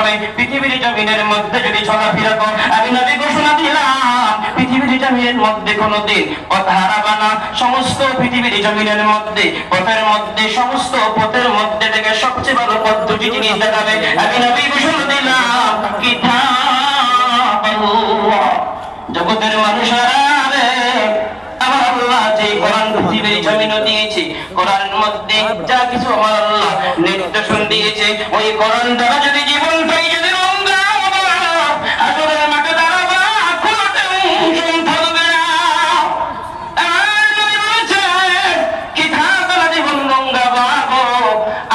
করে পৃথিবীর জমিনের মধ্যে যদি চলাফেরা করো, আমি নবী ঘোষণা দিলাম পৃথিবীর জমিনের মধ্যে কোনোদিন পথ হারাবা না। সমস্ত পৃথিবীর জমিনের মধ্যে সমস্ত পথের মধ্যে থেকে সবচেয়ে ভালো পথ দুটি জিনিস দেখাবে। আমি নবী ঘোষণা দিলাম কিতাবুল্লাহ। জগতের মানুষেরা আমার আল্লাহ যে কোরআন পৃথিবীর জমিনে দিয়েছে, কোরআনের মধ্যে যা কিছু আমার আল্লাহ নির্দেশন দিয়েছে, ওই কোরআন দ্বারা যদি জীবনটাই যদি আসলে মাঠে দাঁড়াবা কোনোটাই থাকবে না। কিতাব জীবন রঙ্গাবা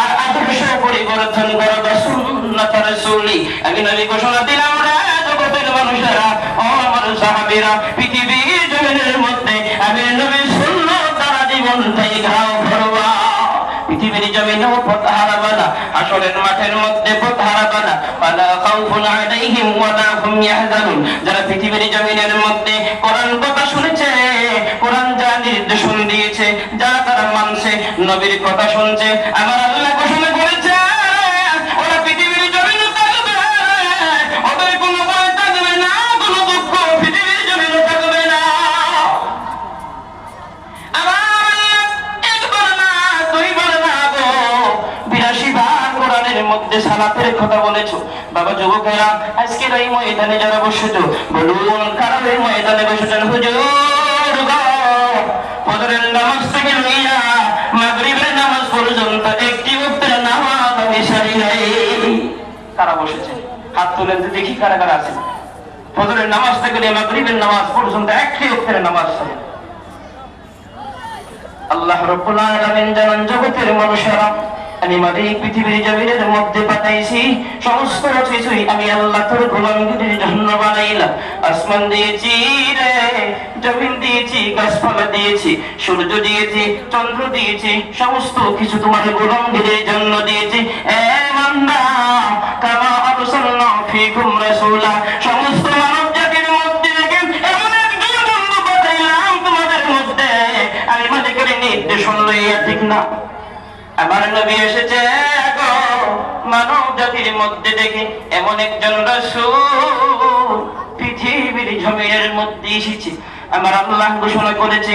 আর আদর্শ পরিবর্তন করবা সুন্নাত রাসূলি। আমি নবী ঘোষণা দিলাম রে জগতের মানুষেরা, ও আমার সাহাবীরা, পৃথিবীর জমিনের মধ্যে আমি নবী সুন্নাত দ্বারা জীবনটাই ঘাও করবা। পৃথিবীর জমিনেও পথ হারাবা না, হাসরের মাঠের মধ্যে পথ হারাবা না। ওয়ালা খাউফুন আলাইহিম ওয়ালা হুম ইয়াহজানুন। যারা পৃথিবীর জমিনের মধ্যে কোরআন কথা শুনেছে, কোরআন যা নির্দেশন দিয়েছে, যারা তারা মানছে, নবীর কথা শুনছে, আমার আল্লাহ ঘোষণা করেছে ওরা পৃথিবীর জমিনে থাকবে, ওদের কোনো ভয় থাকবে না, কোনো দুঃখ পৃথিবীর জমিনে থাকবে না। মধ্যে সালাতের কথা বলেছো বাবা। যুবকেরা আজকের এই ময়দানে যারা বসেছো, বলুন কারা এই ময়দানে বসেছেন? হুজুর ফজরের নামাজ থেকে লইয়া মাগরিবের নামাজ পর্যন্ত একটি ওয়াক্তের নামাজ আমি সারি নাই। কারা বসেছেন? হাত তুলেন তো দেখি কারা কারা আছেন। ফজরের নামাজ থেকে নিয়ে মাগরিবের নামাজ পর্যন্ত একটি ওয়াক্তের নামাজ সারি। আল্লাহ রাব্বুল আলামিন জানান জগতের মানুষেরা আমি মালিক পৃথিবীর জমিনের মধ্যে পাঠাইছি, সমস্ত কিছুই আমি আল্লাহ তোর গোলামগিরির জন্য বানাইলাম। আসমান দিয়েছি রে, জমিন দিয়েছি, গাছপালা দিয়েছি, সূর্য দিয়েছি, চন্দ্র দিয়েছি, সমস্ত কিছু তোমার গোলামগিরির জন্য দিয়েছি। এ বান্দা কামা আরসালনা ফীকুম রাসূলা, সমস্ত মানব জাতির মধ্যে দেখেন এমন একজন বন্ধু পাঠাইলাম তোমাদের মধ্যে, আমি মালিকের নির্দেশন লইয়া, ঠিক না? আমার নবী এসেছে মানব জাতির মধ্যে দেখে এমন একজন রাসূল পৃথিবীর জমিনের মধ্যে এসেছে। আমার আল্লাহ ঘোষণা করেছে